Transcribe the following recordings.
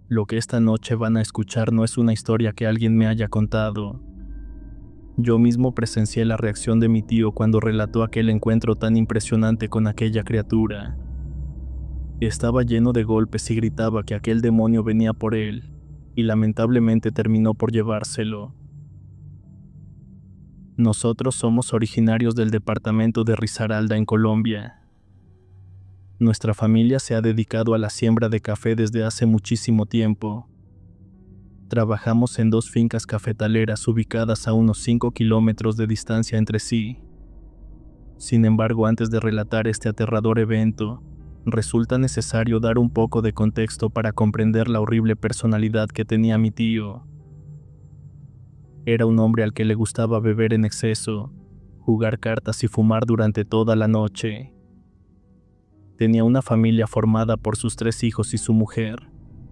Lo que esta noche van a escuchar no es una historia que alguien me haya contado. Yo mismo presencié la reacción de mi tío cuando relató aquel encuentro tan impresionante con aquella criatura. Estaba lleno de golpes y gritaba que aquel demonio venía por él, y lamentablemente terminó por llevárselo. Nosotros somos originarios del departamento de Risaralda en Colombia. Nuestra familia se ha dedicado a la siembra de café desde hace muchísimo tiempo. Trabajamos en 2 fincas cafetaleras ubicadas a unos 5 kilómetros de distancia entre sí. Sin embargo, antes de relatar este aterrador evento, resulta necesario dar un poco de contexto para comprender la horrible personalidad que tenía mi tío. Era un hombre al que le gustaba beber en exceso, jugar cartas y fumar durante toda la noche. Tenía una familia formada por sus 3 hijos y su mujer,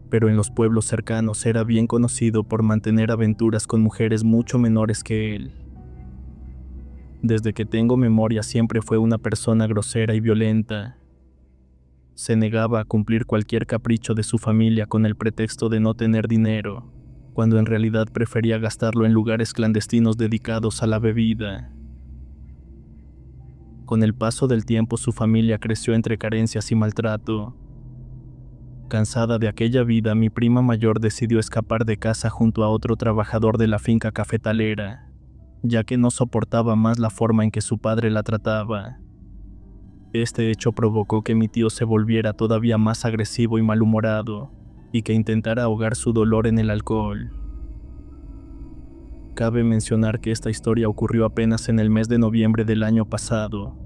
pero en los pueblos cercanos era bien conocido por mantener aventuras con mujeres mucho menores que él. Desde que tengo memoria siempre fue una persona grosera y violenta. Se negaba a cumplir cualquier capricho de su familia con el pretexto de no tener dinero, cuando en realidad prefería gastarlo en lugares clandestinos dedicados a la bebida. Con el paso del tiempo su familia creció entre carencias y maltrato. Cansada de aquella vida, mi prima mayor decidió escapar de casa junto a otro trabajador de la finca cafetalera, ya que no soportaba más la forma en que su padre la trataba. Este hecho provocó que mi tío se volviera todavía más agresivo y malhumorado, y que intentara ahogar su dolor en el alcohol. Cabe mencionar que esta historia ocurrió apenas en el mes de noviembre del año pasado,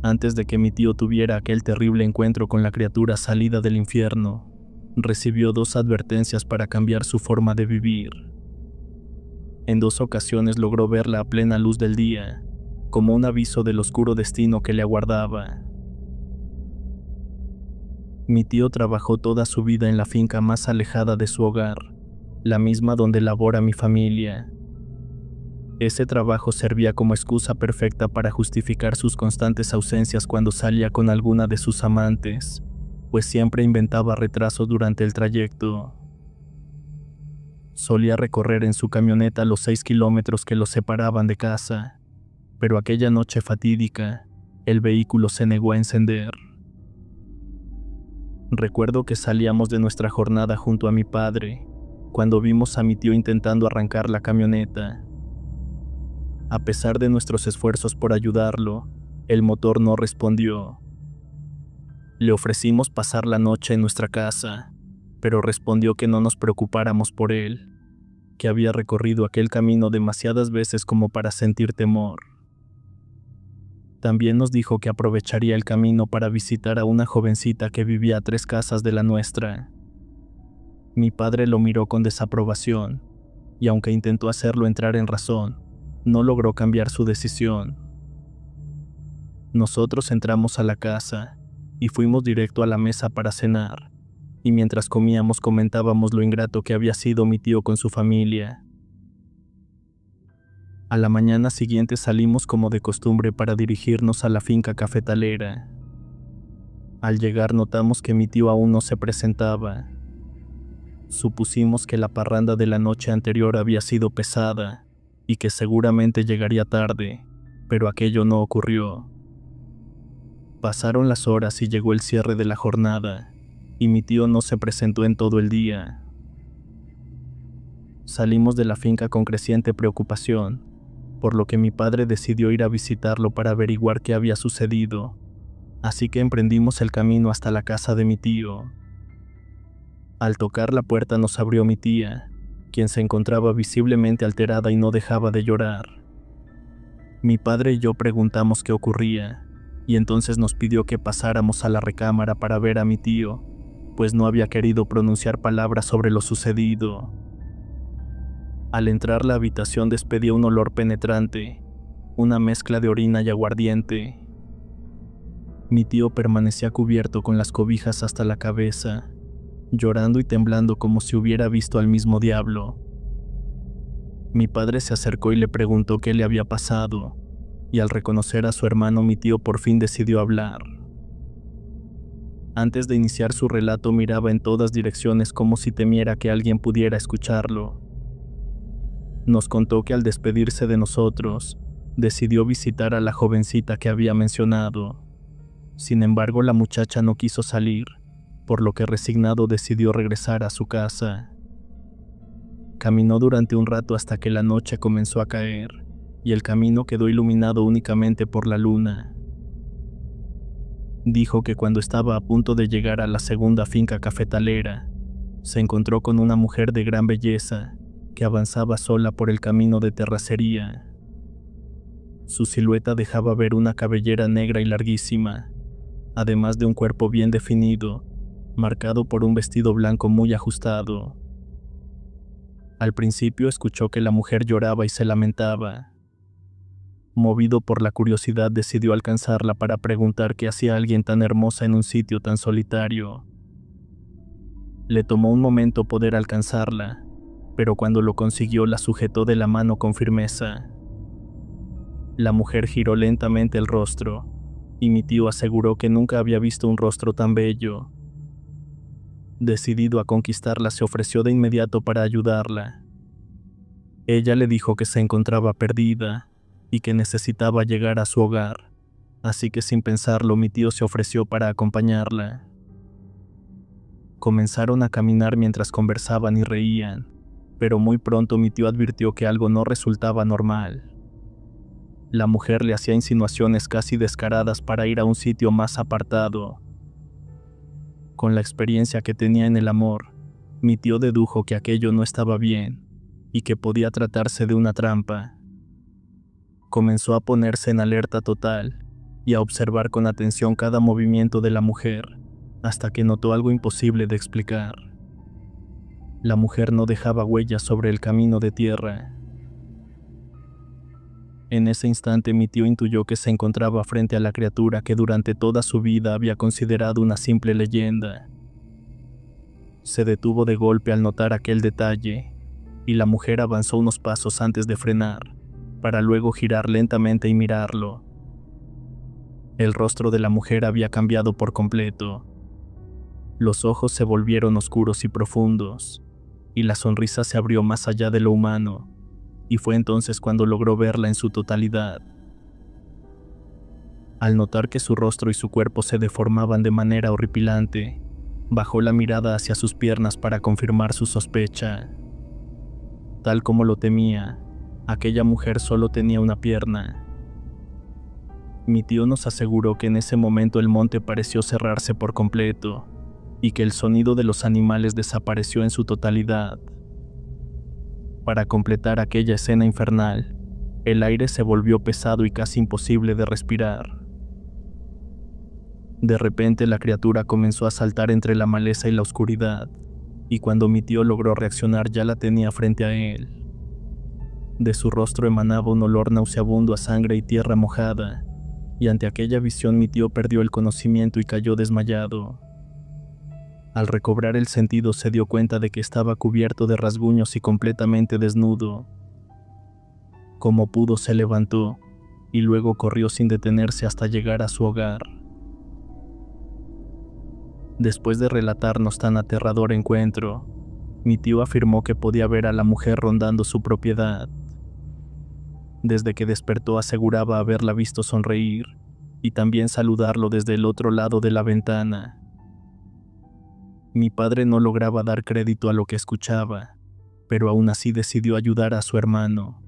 antes de que mi tío tuviera aquel terrible encuentro con la criatura salida del infierno. Recibió 2 advertencias para cambiar su forma de vivir. En 2 ocasiones logró verla a plena luz del día, como un aviso del oscuro destino que le aguardaba. Mi tío trabajó toda su vida en la finca más alejada de su hogar, la misma donde labora mi familia. Ese trabajo servía como excusa perfecta para justificar sus constantes ausencias cuando salía con alguna de sus amantes, pues siempre inventaba retrasos durante el trayecto. Solía recorrer en su camioneta los 6 kilómetros que los separaban de casa, pero aquella noche fatídica, el vehículo se negó a encender. Recuerdo que salíamos de nuestra jornada junto a mi padre, cuando vimos a mi tío intentando arrancar la camioneta. A pesar de nuestros esfuerzos por ayudarlo, el motor no respondió. Le ofrecimos pasar la noche en nuestra casa, pero respondió que no nos preocupáramos por él, que había recorrido aquel camino demasiadas veces como para sentir temor. También nos dijo que aprovecharía el camino para visitar a una jovencita que vivía a 3 casas de la nuestra. Mi padre lo miró con desaprobación, y aunque intentó hacerlo entrar en razón, no logró cambiar su decisión. Nosotros entramos a la casa y fuimos directo a la mesa para cenar, y mientras comíamos comentábamos lo ingrato que había sido mi tío con su familia. A la mañana siguiente salimos como de costumbre para dirigirnos a la finca cafetalera. Al llegar notamos que mi tío aún no se presentaba. Supusimos que la parranda de la noche anterior había sido pesada y que seguramente llegaría tarde, pero aquello no ocurrió. Pasaron las horas y llegó el cierre de la jornada, y mi tío no se presentó en todo el día. Salimos de la finca con creciente preocupación, por lo que mi padre decidió ir a visitarlo para averiguar qué había sucedido, así que emprendimos el camino hasta la casa de mi tío. Al tocar la puerta nos abrió mi tía, quien se encontraba visiblemente alterada y no dejaba de llorar. Mi padre y yo preguntamos qué ocurría, y entonces nos pidió que pasáramos a la recámara para ver a mi tío, pues no había querido pronunciar palabras sobre lo sucedido. Al entrar, la habitación despedía un olor penetrante, una mezcla de orina y aguardiente. Mi tío permanecía cubierto con las cobijas hasta la cabeza, llorando y temblando como si hubiera visto al mismo diablo. Mi padre se acercó y le preguntó qué le había pasado, y al reconocer a su hermano, mi tío por fin decidió hablar. Antes de iniciar su relato miraba en todas direcciones como si temiera que alguien pudiera escucharlo. Nos contó que al despedirse de nosotros, decidió visitar a la jovencita que había mencionado. Sin embargo, la muchacha no quiso salir, por lo que resignado decidió regresar a su casa. Caminó durante un rato hasta que la noche comenzó a caer, y el camino quedó iluminado únicamente por la luna. Dijo que cuando estaba a punto de llegar a la segunda finca cafetalera, se encontró con una mujer de gran belleza que avanzaba sola por el camino de terracería. Su silueta dejaba ver una cabellera negra y larguísima, además de un cuerpo bien definido, marcado por un vestido blanco muy ajustado. Al principio escuchó que la mujer lloraba y se lamentaba. Movido por la curiosidad, decidió alcanzarla para preguntar qué hacía alguien tan hermosa en un sitio tan solitario. Le tomó un momento poder alcanzarla, pero cuando lo consiguió la sujetó de la mano con firmeza. La mujer giró lentamente el rostro, y mi tío aseguró que nunca había visto un rostro tan bello. Decidido a conquistarla, se ofreció de inmediato para ayudarla. Ella le dijo que se encontraba perdida y que necesitaba llegar a su hogar, así que sin pensarlo mi tío se ofreció para acompañarla. Comenzaron a caminar mientras conversaban y reían, pero muy pronto mi tío advirtió que algo no resultaba normal. La mujer le hacía insinuaciones casi descaradas para ir a un sitio más apartado. Con la experiencia que tenía en el amor, mi tío dedujo que aquello no estaba bien y que podía tratarse de una trampa. Comenzó a ponerse en alerta total y a observar con atención cada movimiento de la mujer, hasta que notó algo imposible de explicar. La mujer no dejaba huellas sobre el camino de tierra. En ese instante mi tío intuyó que se encontraba frente a la criatura que durante toda su vida había considerado una simple leyenda. Se detuvo de golpe al notar aquel detalle, y la mujer avanzó unos pasos antes de frenar, para luego girar lentamente y mirarlo. El rostro de la mujer había cambiado por completo. Los ojos se volvieron oscuros y profundos, y la sonrisa se abrió más allá de lo humano, y fue entonces cuando logró verla en su totalidad. Al notar que su rostro y su cuerpo se deformaban de manera horripilante, bajó la mirada hacia sus piernas para confirmar su sospecha. Tal como lo temía, aquella mujer solo tenía una pierna. Mi tío nos aseguró que en ese momento el monte pareció cerrarse por completo y que el sonido de los animales desapareció en su totalidad. Para completar aquella escena infernal, el aire se volvió pesado y casi imposible de respirar. De repente la criatura comenzó a saltar entre la maleza y la oscuridad, y cuando mi tío logró reaccionar ya la tenía frente a él. De su rostro emanaba un olor nauseabundo a sangre y tierra mojada, y ante aquella visión mi tío perdió el conocimiento y cayó desmayado. Al recobrar el sentido se dio cuenta de que estaba cubierto de rasguños y completamente desnudo. Como pudo se levantó, y luego corrió sin detenerse hasta llegar a su hogar. Después de relatarnos tan aterrador encuentro, mi tío afirmó que podía ver a la mujer rondando su propiedad. Desde que despertó aseguraba haberla visto sonreír y también saludarlo desde el otro lado de la ventana. Mi padre no lograba dar crédito a lo que escuchaba, pero aún así decidió ayudar a su hermano.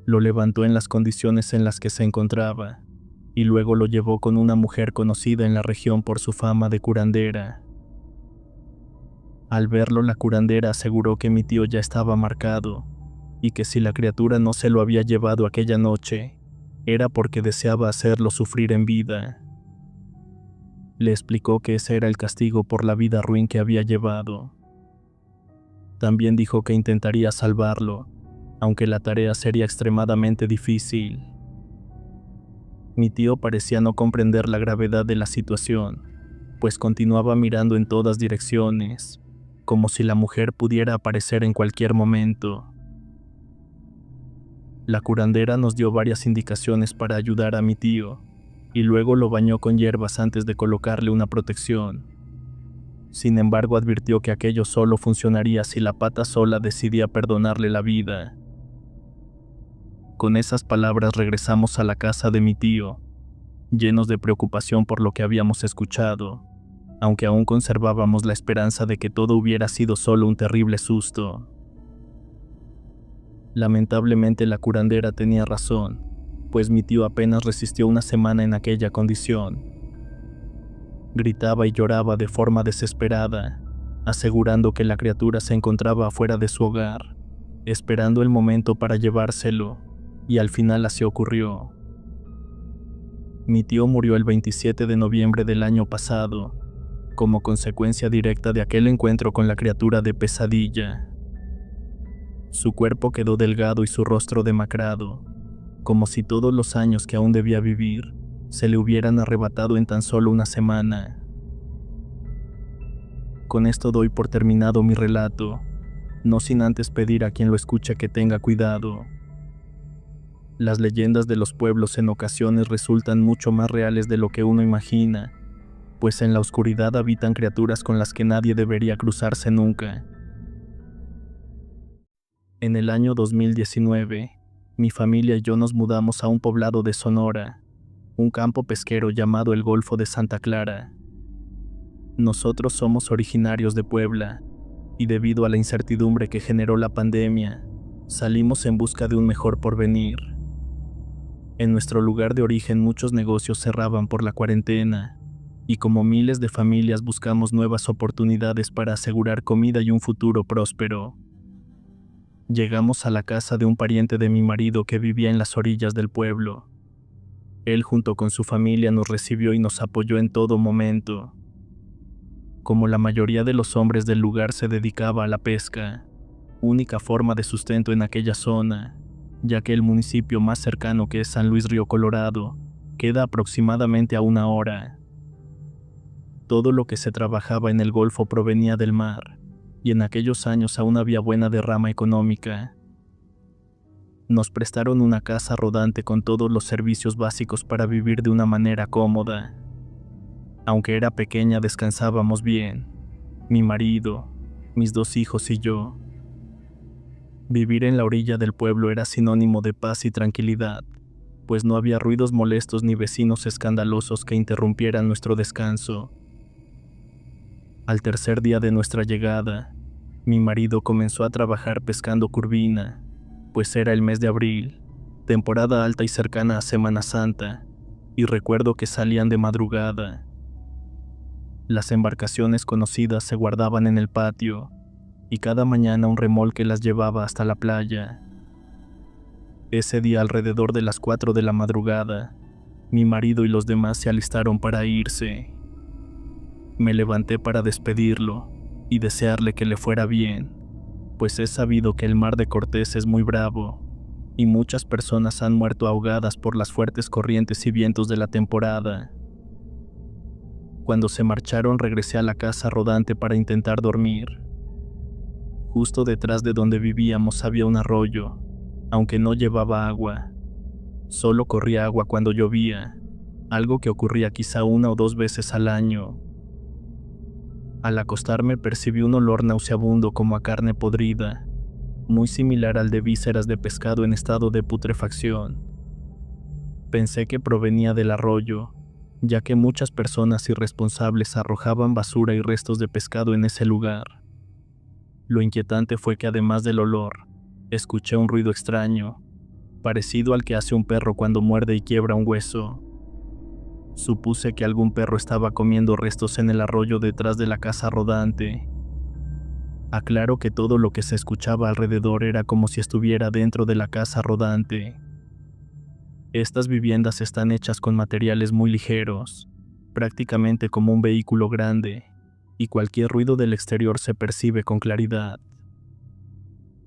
Lo levantó en las condiciones en las que se encontraba y luego lo llevó con una mujer conocida en la región por su fama de curandera. Al verlo, la curandera aseguró que mi tío ya estaba marcado y que si la criatura no se lo había llevado aquella noche, era porque deseaba hacerlo sufrir en vida. Le explicó que ese era el castigo por la vida ruin que había llevado. También dijo que intentaría salvarlo, aunque la tarea sería extremadamente difícil. Mi tío parecía no comprender la gravedad de la situación, pues continuaba mirando en todas direcciones, como si la mujer pudiera aparecer en cualquier momento. La curandera nos dio varias indicaciones para ayudar a mi tío, y luego lo bañó con hierbas antes de colocarle una protección. Sin embargo, advirtió que aquello solo funcionaría si la pata sola decidía perdonarle la vida. Con esas palabras regresamos a la casa de mi tío, llenos de preocupación por lo que habíamos escuchado, aunque aún conservábamos la esperanza de que todo hubiera sido solo un terrible susto. Lamentablemente la curandera tenía razón, pues mi tío apenas resistió una semana en aquella condición. Gritaba y lloraba de forma desesperada, asegurando que la criatura se encontraba afuera de su hogar, esperando el momento para llevárselo, y al final así ocurrió. Mi tío murió el 27 de noviembre del año pasado, como consecuencia directa de aquel encuentro con la criatura de pesadilla. Su cuerpo quedó delgado y su rostro demacrado, como si todos los años que aún debía vivir se le hubieran arrebatado en tan solo una semana. Con esto doy por terminado mi relato, no sin antes pedir a quien lo escuche que tenga cuidado. Las leyendas de los pueblos en ocasiones resultan mucho más reales de lo que uno imagina, pues en la oscuridad habitan criaturas con las que nadie debería cruzarse nunca. En el año 2019, mi familia y yo nos mudamos a un poblado de Sonora, un campo pesquero llamado el Golfo de Santa Clara. Nosotros somos originarios de Puebla, y debido a la incertidumbre que generó la pandemia, salimos en busca de un mejor porvenir. En nuestro lugar de origen muchos negocios cerraban por la cuarentena, y como miles de familias buscamos nuevas oportunidades para asegurar comida y un futuro próspero. Llegamos a la casa de un pariente de mi marido que vivía en las orillas del pueblo. Él junto con su familia nos recibió y nos apoyó en todo momento. Como la mayoría de los hombres del lugar se dedicaba a la pesca, única forma de sustento en aquella zona, ya que el municipio más cercano, que es San Luis Río Colorado, queda aproximadamente a 1 hora. Todo lo que se trabajaba en el Golfo provenía del mar, y en aquellos años aún había buena derrama económica. Nos prestaron una casa rodante con todos los servicios básicos para vivir de una manera cómoda. Aunque era pequeña, descansábamos bien, mi marido, mis 2 hijos y yo. Vivir en la orilla del pueblo era sinónimo de paz y tranquilidad, pues no había ruidos molestos ni vecinos escandalosos que interrumpieran nuestro descanso. Al tercer día de nuestra llegada, mi marido comenzó a trabajar pescando curvina, pues era el mes de abril, temporada alta y cercana a Semana Santa, y recuerdo que salían de madrugada. Las embarcaciones conocidas se guardaban en el patio, y cada mañana un remolque las llevaba hasta la playa. Ese día, alrededor de las 4 de la madrugada, mi marido y los demás se alistaron para irse. Me levanté para despedirlo y desearle que le fuera bien, pues es sabido que el mar de Cortés es muy bravo, y muchas personas han muerto ahogadas por las fuertes corrientes y vientos de la temporada. Cuando se marcharon, regresé a la casa rodante para intentar dormir. Justo detrás de donde vivíamos había un arroyo, aunque no llevaba agua. Solo corría agua cuando llovía, algo que ocurría quizá 1 o 2 veces al año. Al acostarme percibí un olor nauseabundo como a carne podrida, muy similar al de vísceras de pescado en estado de putrefacción. Pensé que provenía del arroyo, ya que muchas personas irresponsables arrojaban basura y restos de pescado en ese lugar. Lo inquietante fue que además del olor, escuché un ruido extraño, parecido al que hace un perro cuando muerde y quiebra un hueso. Supuse que algún perro estaba comiendo restos en el arroyo detrás de la casa rodante. Aclaro que todo lo que se escuchaba alrededor era como si estuviera dentro de la casa rodante. Estas viviendas están hechas con materiales muy ligeros, prácticamente como un vehículo grande, y cualquier ruido del exterior se percibe con claridad.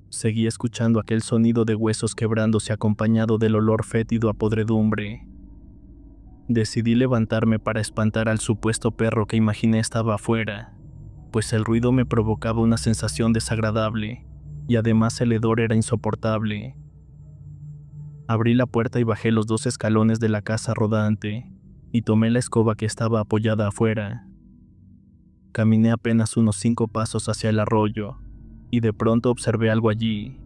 Seguí escuchando aquel sonido de huesos quebrándose acompañado del olor fétido a podredumbre. Decidí levantarme para espantar al supuesto perro que imaginé estaba afuera, pues el ruido me provocaba una sensación desagradable, y además el hedor era insoportable. Abrí la puerta y bajé los 2 escalones de la casa rodante, y tomé la escoba que estaba apoyada afuera. Caminé apenas unos 5 pasos hacia el arroyo, y de pronto observé algo allí.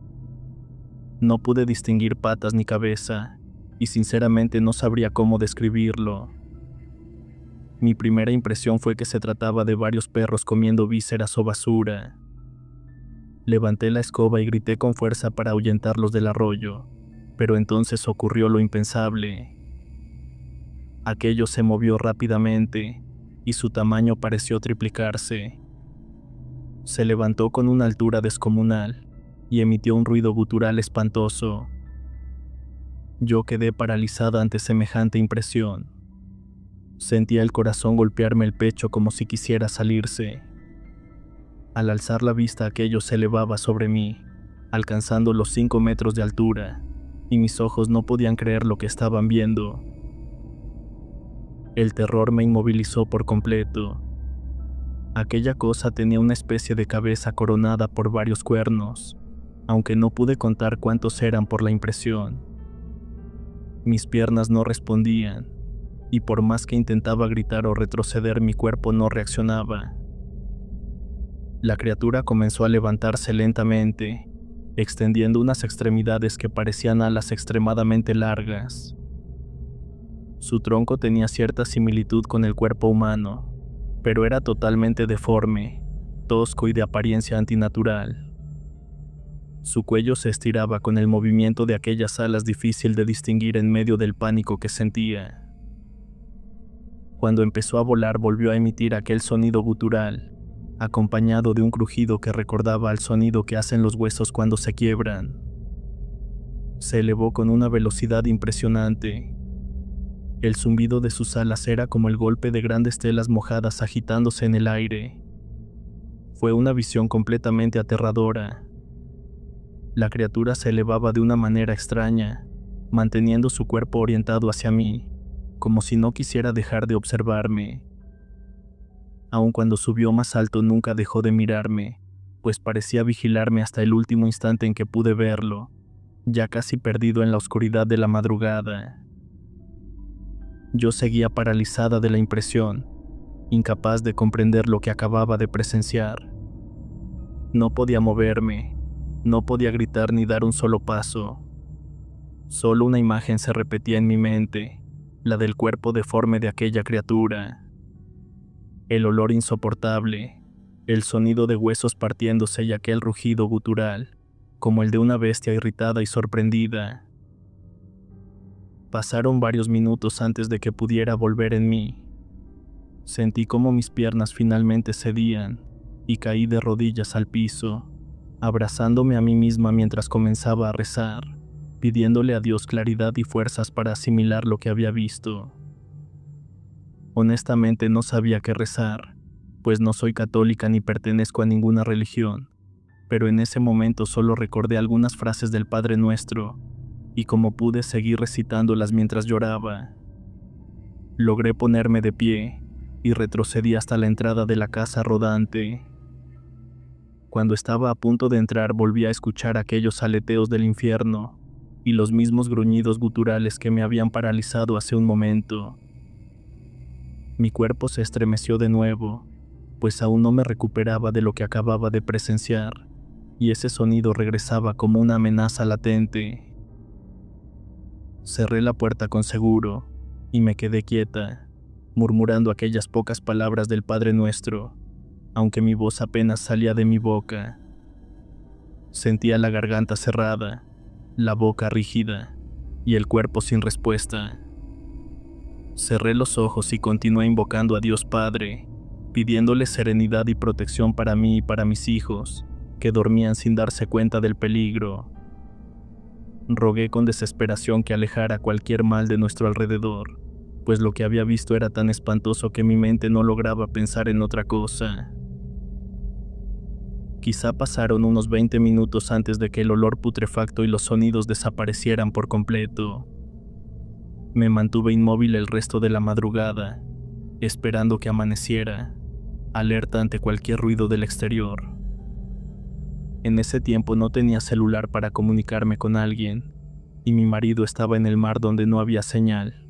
No pude distinguir patas ni cabeza, y sinceramente no sabría cómo describirlo. Mi primera impresión fue que se trataba de varios perros comiendo vísceras o basura. Levanté la escoba y grité con fuerza para ahuyentarlos del arroyo, pero entonces ocurrió lo impensable. Aquello se movió rápidamente, y su tamaño pareció triplicarse. Se levantó con una altura descomunal, y emitió un ruido gutural espantoso. Yo quedé paralizada ante semejante impresión. Sentía el corazón golpearme el pecho como si quisiera salirse. Al alzar la vista, aquello se elevaba sobre mí, alcanzando los 5 metros de altura, y mis ojos no podían creer lo que estaban viendo. El terror me inmovilizó por completo. Aquella cosa tenía una especie de cabeza coronada por varios cuernos, aunque no pude contar cuántos eran por la impresión. Mis piernas no respondían, y por más que intentaba gritar o retroceder, mi cuerpo no reaccionaba. La criatura comenzó a levantarse lentamente, extendiendo unas extremidades que parecían alas extremadamente largas. Su tronco tenía cierta similitud con el cuerpo humano, pero era totalmente deforme, tosco y de apariencia antinatural. Su cuello se estiraba con el movimiento de aquellas alas, difícil de distinguir en medio del pánico que sentía. Cuando empezó a volar, volvió a emitir aquel sonido gutural, acompañado de un crujido que recordaba al sonido que hacen los huesos cuando se quiebran. Se elevó con una velocidad impresionante. El zumbido de sus alas era como el golpe de grandes telas mojadas agitándose en el aire. Fue una visión completamente aterradora. La criatura se elevaba de una manera extraña, manteniendo su cuerpo orientado hacia mí, como si no quisiera dejar de observarme. Aun cuando subió más alto, nunca dejó de mirarme, pues parecía vigilarme hasta el último instante en que pude verlo, ya casi perdido en la oscuridad de la madrugada. Yo seguía paralizada de la impresión, incapaz de comprender lo que acababa de presenciar. No podía moverme, no podía gritar ni dar un solo paso. Solo una imagen se repetía en mi mente, la del cuerpo deforme de aquella criatura. El olor insoportable, el sonido de huesos partiéndose y aquel rugido gutural, como el de una bestia irritada y sorprendida. Pasaron varios minutos antes de que pudiera volver en mí. Sentí como mis piernas finalmente cedían y caí de rodillas al piso, abrazándome a mí misma mientras comenzaba a rezar, pidiéndole a Dios claridad y fuerzas para asimilar lo que había visto. Honestamente no sabía qué rezar, pues no soy católica ni pertenezco a ninguna religión, pero en ese momento solo recordé algunas frases del Padre Nuestro, y como pude seguir recitándolas mientras lloraba. Logré ponerme de pie y retrocedí hasta la entrada de la casa rodante. Cuando estaba a punto de entrar, volví a escuchar aquellos aleteos del infierno y los mismos gruñidos guturales que me habían paralizado hace un momento. Mi cuerpo se estremeció de nuevo, pues aún no me recuperaba de lo que acababa de presenciar, y ese sonido regresaba como una amenaza latente. Cerré la puerta con seguro y me quedé quieta, murmurando aquellas pocas palabras del Padre Nuestro, aunque mi voz apenas salía de mi boca. Sentía la garganta cerrada, la boca rígida y el cuerpo sin respuesta. Cerré los ojos y continué invocando a Dios Padre, pidiéndole serenidad y protección para mí y para mis hijos, que dormían sin darse cuenta del peligro. Rogué con desesperación que alejara cualquier mal de nuestro alrededor, pues lo que había visto era tan espantoso que mi mente no lograba pensar en otra cosa. Quizá pasaron unos 20 minutos antes de que el olor putrefacto y los sonidos desaparecieran por completo. Me mantuve inmóvil el resto de la madrugada, esperando que amaneciera, alerta ante cualquier ruido del exterior. En ese tiempo no tenía celular para comunicarme con alguien, y mi marido estaba en el mar donde no había señal.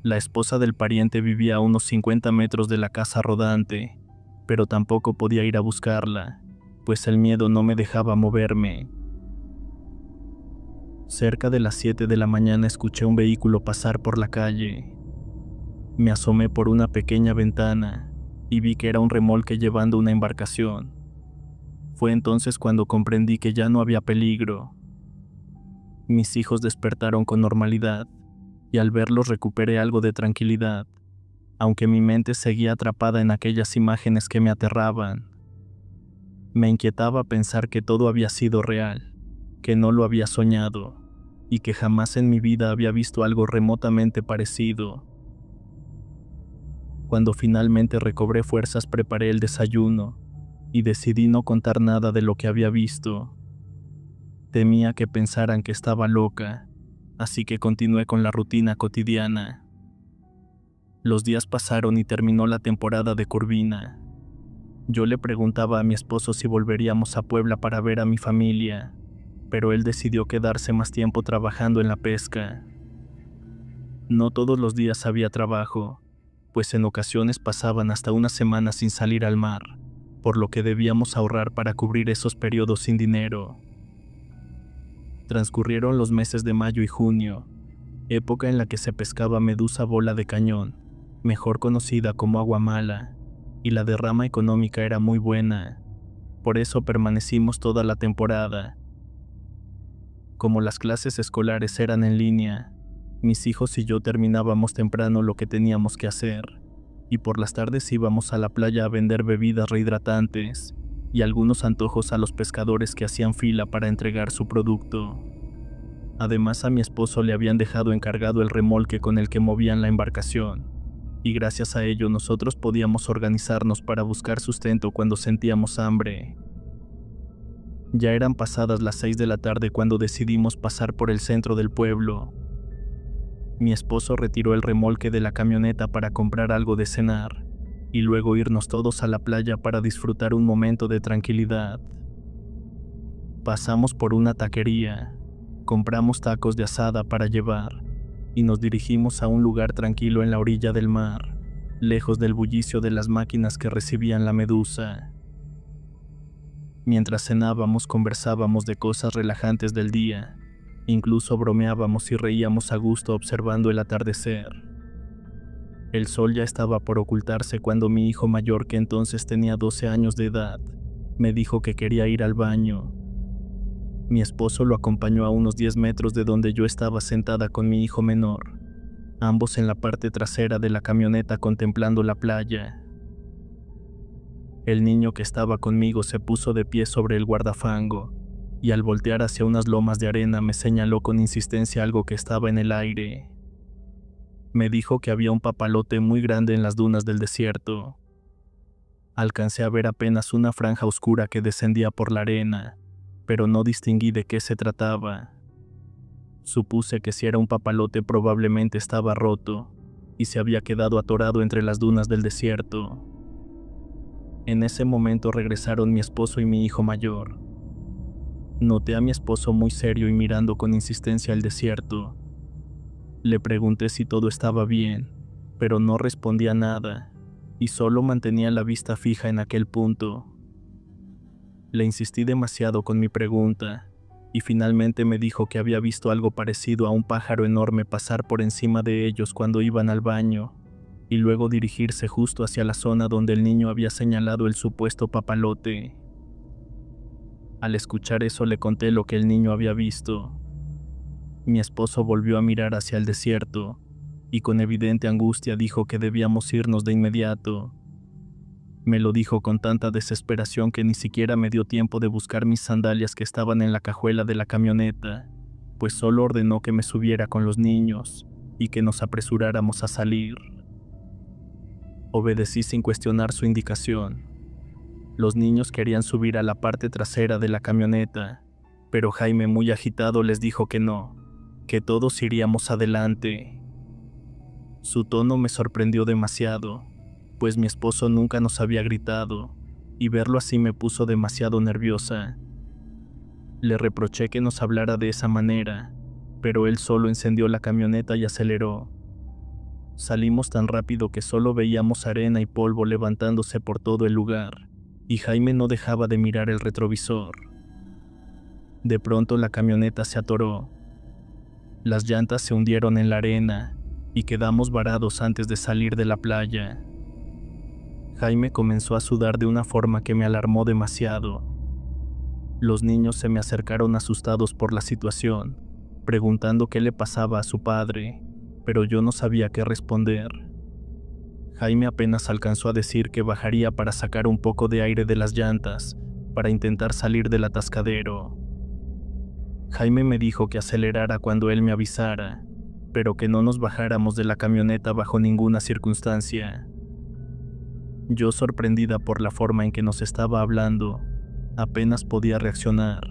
La esposa del pariente vivía a unos 50 metros de la casa rodante, pero tampoco podía ir a buscarla, pues el miedo no me dejaba moverme. Cerca de las 7 de la mañana escuché un vehículo pasar por la calle. Me asomé por una pequeña ventana y vi que era un remolque llevando una embarcación. Fue entonces cuando comprendí que ya no había peligro. Mis hijos despertaron con normalidad y al verlos recuperé algo de tranquilidad, aunque mi mente seguía atrapada en aquellas imágenes que me aterraban. Me inquietaba pensar que todo había sido real, que no lo había soñado y que jamás en mi vida había visto algo remotamente parecido. Cuando finalmente recobré fuerzas, preparé el desayuno y decidí no contar nada de lo que había visto. Temía que pensaran que estaba loca, así que continué con la rutina cotidiana. Los días pasaron y terminó la temporada de Corvina. Yo le preguntaba a mi esposo si volveríamos a Puebla para ver a mi familia, pero él decidió quedarse más tiempo trabajando en la pesca. No todos los días había trabajo, pues en ocasiones pasaban hasta una semana sin salir al mar, por lo que debíamos ahorrar para cubrir esos periodos sin dinero. Transcurrieron los meses de mayo y junio, época en la que se pescaba medusa bola de cañón, mejor conocida como aguamala, y la derrama económica era muy buena. Por eso permanecimos toda la temporada. Como las clases escolares eran en línea, mis hijos y yo terminábamos temprano lo que teníamos que hacer, y por las tardes íbamos a la playa a vender bebidas rehidratantes y algunos antojos a los pescadores que hacían fila para entregar su producto. Además, a mi esposo le habían dejado encargado el remolque con el que movían la embarcación, y gracias a ello nosotros podíamos organizarnos para buscar sustento cuando sentíamos hambre. Ya eran pasadas las 6 de la tarde cuando decidimos pasar por el centro del pueblo. Mi esposo retiró el remolque de la camioneta para comprar algo de cenar, y luego irnos todos a la playa para disfrutar un momento de tranquilidad. Pasamos por una taquería, compramos tacos de asada para llevar, y nos dirigimos a un lugar tranquilo en la orilla del mar, lejos del bullicio de las máquinas que recibían la medusa. Mientras cenábamos conversábamos de cosas relajantes del día, incluso bromeábamos y reíamos a gusto observando el atardecer. El sol ya estaba por ocultarse cuando mi hijo mayor, que entonces tenía 12 años de edad, me dijo que quería ir al baño. Mi esposo lo acompañó a unos 10 metros de donde yo estaba sentada con mi hijo menor, ambos en la parte trasera de la camioneta contemplando la playa. El niño que estaba conmigo se puso de pie sobre el guardafango y al voltear hacia unas lomas de arena me señaló con insistencia algo que estaba en el aire. Me dijo que había un papalote muy grande en las dunas del desierto. Alcancé a ver apenas una franja oscura que descendía por la arena, pero no distinguí de qué se trataba. Supuse que si era un papalote probablemente estaba roto y se había quedado atorado entre las dunas del desierto. En ese momento regresaron mi esposo y mi hijo mayor. Noté a mi esposo muy serio y mirando con insistencia el desierto. Le pregunté si todo estaba bien, pero no respondía nada y solo mantenía la vista fija en aquel punto. Le insistí demasiado con mi pregunta y finalmente me dijo que había visto algo parecido a un pájaro enorme pasar por encima de ellos cuando iban al baño y luego dirigirse justo hacia la zona donde el niño había señalado el supuesto papalote. Al escuchar eso le conté lo que el niño había visto. Mi esposo volvió a mirar hacia el desierto y con evidente angustia dijo que debíamos irnos de inmediato. Me lo dijo con tanta desesperación que ni siquiera me dio tiempo de buscar mis sandalias que estaban en la cajuela de la camioneta, pues solo ordenó que me subiera con los niños y que nos apresuráramos a salir. Obedecí sin cuestionar su indicación. Los niños querían subir a la parte trasera de la camioneta, pero Jaime, muy agitado, les dijo que no, que todos iríamos adelante. Su tono me sorprendió demasiado, pues mi esposo nunca nos había gritado, y verlo así me puso demasiado nerviosa. Le reproché que nos hablara de esa manera, pero él solo encendió la camioneta y aceleró. Salimos tan rápido que solo veíamos arena y polvo levantándose por todo el lugar, y Jaime no dejaba de mirar el retrovisor. De pronto la camioneta se atoró. Las llantas se hundieron en la arena y quedamos varados antes de salir de la playa. Jaime comenzó a sudar de una forma que me alarmó demasiado. Los niños se me acercaron asustados por la situación, preguntando qué le pasaba a su padre, pero yo no sabía qué responder. Jaime apenas alcanzó a decir que bajaría para sacar un poco de aire de las llantas, para intentar salir del atascadero. Jaime me dijo que acelerara cuando él me avisara, pero que no nos bajáramos de la camioneta bajo ninguna circunstancia. Yo, sorprendida por la forma en que nos estaba hablando, apenas podía reaccionar.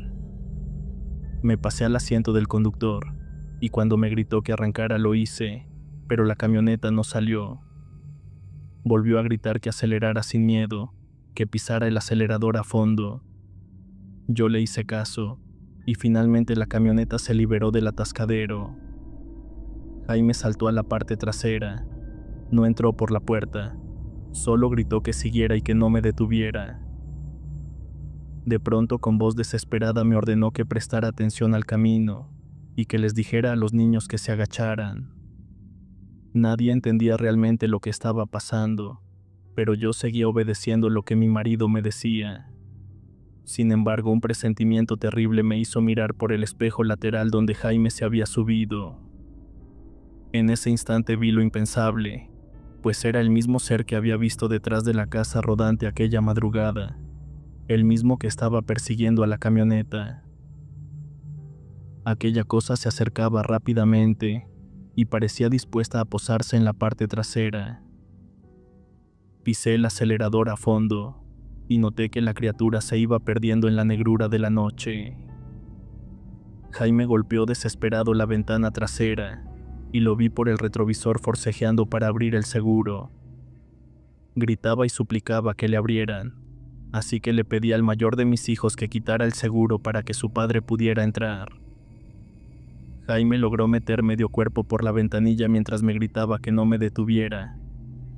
Me pasé al asiento del conductor, y cuando me gritó que arrancara lo hice, pero la camioneta no salió. Volvió a gritar que acelerara sin miedo, que pisara el acelerador a fondo. Yo le hice caso, y finalmente la camioneta se liberó del atascadero. Jaime saltó a la parte trasera. No entró por la puerta, solo gritó que siguiera y que no me detuviera. De pronto, con voz desesperada, me ordenó que prestara atención al camino y que les dijera a los niños que se agacharan. Nadie entendía realmente lo que estaba pasando, pero yo seguía obedeciendo lo que mi marido me decía. Sin embargo, un presentimiento terrible me hizo mirar por el espejo lateral donde Jaime se había subido. En ese instante vi lo impensable, pues era el mismo ser que había visto detrás de la casa rodante aquella madrugada, el mismo que estaba persiguiendo a la camioneta. Aquella cosa se acercaba rápidamente y parecía dispuesta a posarse en la parte trasera. Pisé el acelerador a fondo y noté que la criatura se iba perdiendo en la negrura de la noche. Jaime golpeó desesperado la ventana trasera y lo vi por el retrovisor forcejeando para abrir el seguro. Gritaba y suplicaba que le abrieran, así que le pedí al mayor de mis hijos que quitara el seguro para que su padre pudiera entrar. Jaime logró meter medio cuerpo por la ventanilla mientras me gritaba que no me detuviera,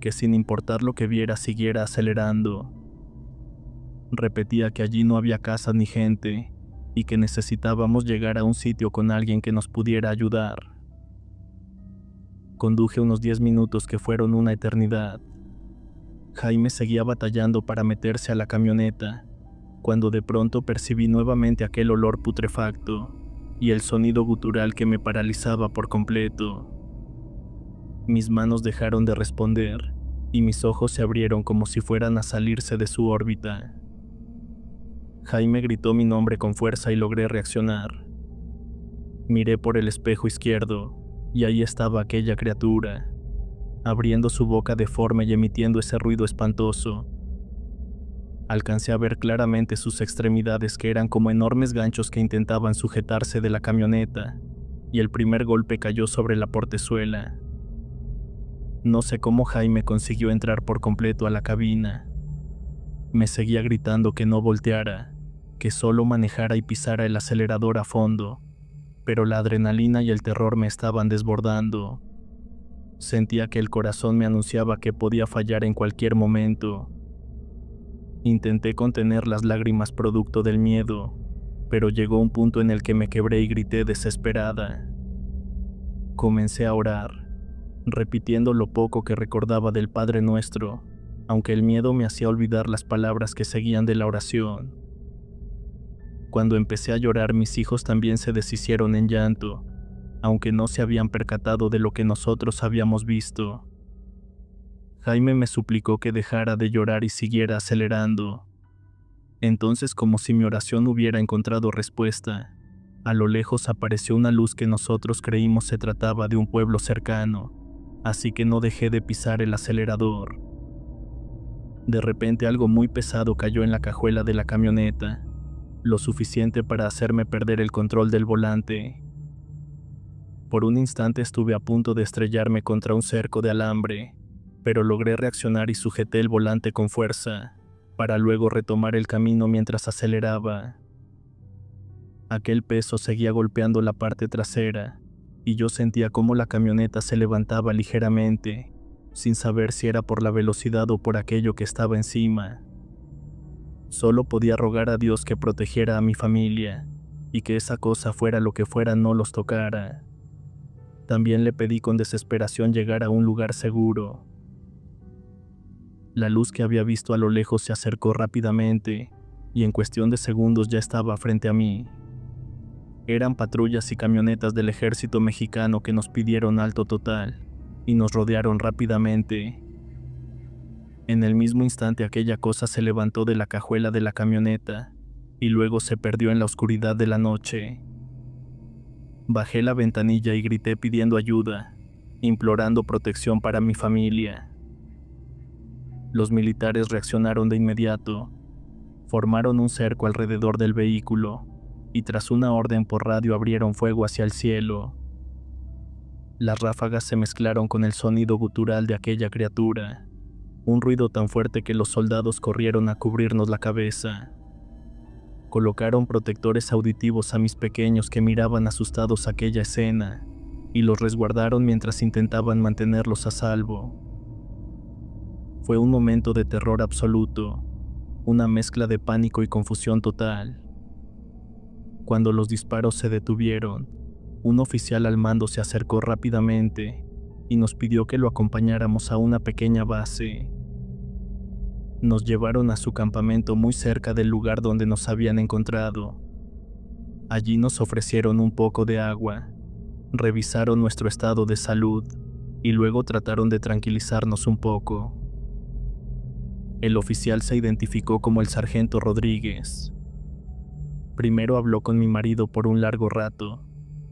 que sin importar lo que viera siguiera acelerando. Repetía que allí no había casa ni gente y que necesitábamos llegar a un sitio con alguien que nos pudiera ayudar. Conduje unos 10 minutos que fueron una eternidad. Jaime seguía batallando para meterse a la camioneta, cuando de pronto percibí nuevamente aquel olor putrefacto y el sonido gutural que me paralizaba por completo. Mis manos dejaron de responder y mis ojos se abrieron como si fueran a salirse de su órbita. Jaime gritó mi nombre con fuerza y logré reaccionar. Miré por el espejo izquierdo y ahí estaba aquella criatura, abriendo su boca deforme y emitiendo ese ruido espantoso. Alcancé a ver claramente sus extremidades, que eran como enormes ganchos que intentaban sujetarse de la camioneta, y el primer golpe cayó sobre la portezuela. No sé cómo Jaime consiguió entrar por completo a la cabina. Me seguía gritando que no volteara, que solo manejara y pisara el acelerador a fondo, pero la adrenalina y el terror me estaban desbordando. Sentía que el corazón me anunciaba que podía fallar en cualquier momento. Intenté contener las lágrimas producto del miedo, pero llegó un punto en el que me quebré y grité desesperada. Comencé a orar, repitiendo lo poco que recordaba del Padre Nuestro, aunque el miedo me hacía olvidar las palabras que seguían de la oración. Cuando empecé a llorar, mis hijos también se deshicieron en llanto, aunque no se habían percatado de lo que nosotros habíamos visto. Jaime me suplicó que dejara de llorar y siguiera acelerando. Entonces, como si mi oración hubiera encontrado respuesta, a lo lejos apareció una luz que nosotros creímos se trataba de un pueblo cercano, así que no dejé de pisar el acelerador. De repente algo muy pesado cayó en la cajuela de la camioneta, lo suficiente para hacerme perder el control del volante. Por un instante estuve a punto de estrellarme contra un cerco de alambre, pero logré reaccionar y sujeté el volante con fuerza, para luego retomar el camino mientras aceleraba. Aquel peso seguía golpeando la parte trasera, y yo sentía cómo la camioneta se levantaba ligeramente, sin saber si era por la velocidad o por aquello que estaba encima. Solo podía rogar a Dios que protegiera a mi familia y que esa cosa, fuera lo que fuera, no los tocara. También le pedí con desesperación llegar a un lugar seguro. La luz que había visto a lo lejos se acercó rápidamente y en cuestión de segundos ya estaba frente a mí. Eran patrullas y camionetas del ejército mexicano que nos pidieron alto total y nos rodearon rápidamente. En el mismo instante aquella cosa se levantó de la cajuela de la camioneta y luego se perdió en la oscuridad de la noche. Bajé la ventanilla y grité pidiendo ayuda, implorando protección para mi familia. Los militares reaccionaron de inmediato, formaron un cerco alrededor del vehículo y tras una orden por radio abrieron fuego hacia el cielo. Las ráfagas se mezclaron con el sonido gutural de aquella criatura, un ruido tan fuerte que los soldados corrieron a cubrirnos la cabeza. Colocaron protectores auditivos a mis pequeños que miraban asustados aquella escena y los resguardaron mientras intentaban mantenerlos a salvo. Fue un momento de terror absoluto, una mezcla de pánico y confusión total. Cuando los disparos se detuvieron, un oficial al mando se acercó rápidamente y nos pidió que lo acompañáramos a una pequeña base. Nos llevaron a su campamento muy cerca del lugar donde nos habían encontrado. Allí nos ofrecieron un poco de agua, revisaron nuestro estado de salud y luego trataron de tranquilizarnos un poco. El oficial se identificó como el sargento Rodríguez. Primero habló con mi marido por un largo rato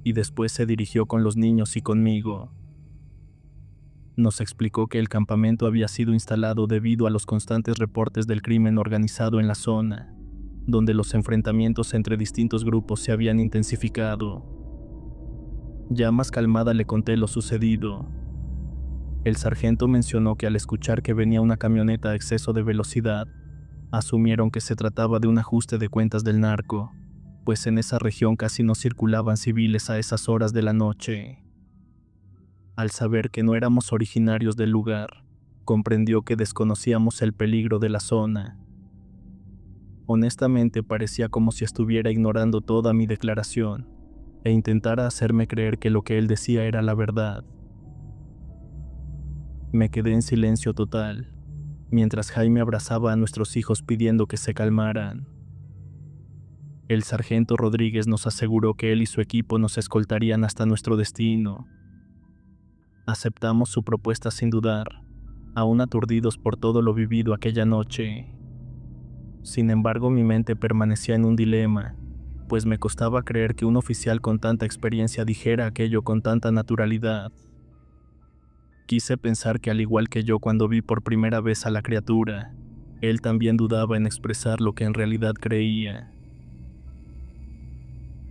y después se dirigió con los niños y conmigo. Nos explicó que el campamento había sido instalado debido a los constantes reportes del crimen organizado en la zona, donde los enfrentamientos entre distintos grupos se habían intensificado. Ya más calmada le conté lo sucedido. El sargento mencionó que al escuchar que venía una camioneta a exceso de velocidad, asumieron que se trataba de un ajuste de cuentas del narco, pues en esa región casi no circulaban civiles a esas horas de la noche. Al saber que no éramos originarios del lugar, comprendió que desconocíamos el peligro de la zona. Honestamente parecía como si estuviera ignorando toda mi declaración e intentara hacerme creer que lo que él decía era la verdad. Me quedé en silencio total, mientras Jaime abrazaba a nuestros hijos pidiendo que se calmaran. El sargento Rodríguez nos aseguró que él y su equipo nos escoltarían hasta nuestro destino. Aceptamos su propuesta sin dudar, aún aturdidos por todo lo vivido aquella noche. Sin embargo, mi mente permanecía en un dilema, pues me costaba creer que un oficial con tanta experiencia dijera aquello con tanta naturalidad. Quise pensar que al igual que yo cuando vi por primera vez a la criatura, él también dudaba en expresar lo que en realidad creía.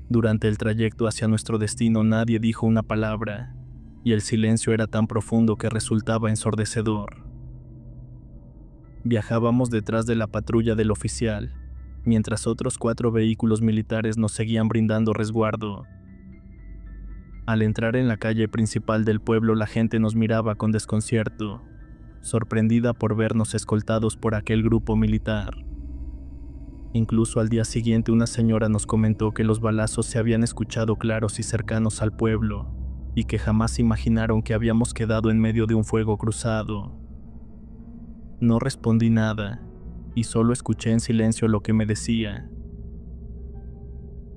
Durante el trayecto hacia nuestro destino nadie dijo una palabra, y el silencio era tan profundo que resultaba ensordecedor. Viajábamos detrás de la patrulla del oficial, mientras otros 4 vehículos militares nos seguían brindando resguardo. Al entrar en la calle principal del pueblo, la gente nos miraba con desconcierto, sorprendida por vernos escoltados por aquel grupo militar. Incluso al día siguiente una señora nos comentó que los balazos se habían escuchado claros y cercanos al pueblo, y que jamás imaginaron que habíamos quedado en medio de un fuego cruzado. No respondí nada, y solo escuché en silencio lo que me decía.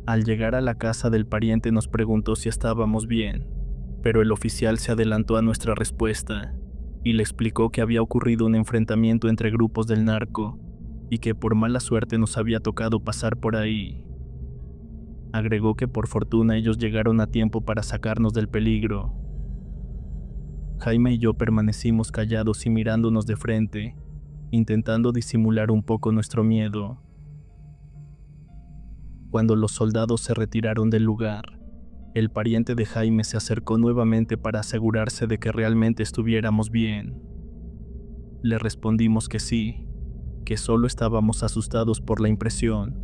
Al llegar a la casa del pariente nos preguntó si estábamos bien, pero el oficial se adelantó a nuestra respuesta, y le explicó que había ocurrido un enfrentamiento entre grupos del narco, y que por mala suerte nos había tocado pasar por ahí. Agregó que por fortuna ellos llegaron a tiempo para sacarnos del peligro. Jaime y yo permanecimos callados y mirándonos de frente, intentando disimular un poco nuestro miedo. Cuando los soldados se retiraron del lugar, el pariente de Jaime se acercó nuevamente para asegurarse de que realmente estuviéramos bien. Le respondimos que sí, que solo estábamos asustados por la impresión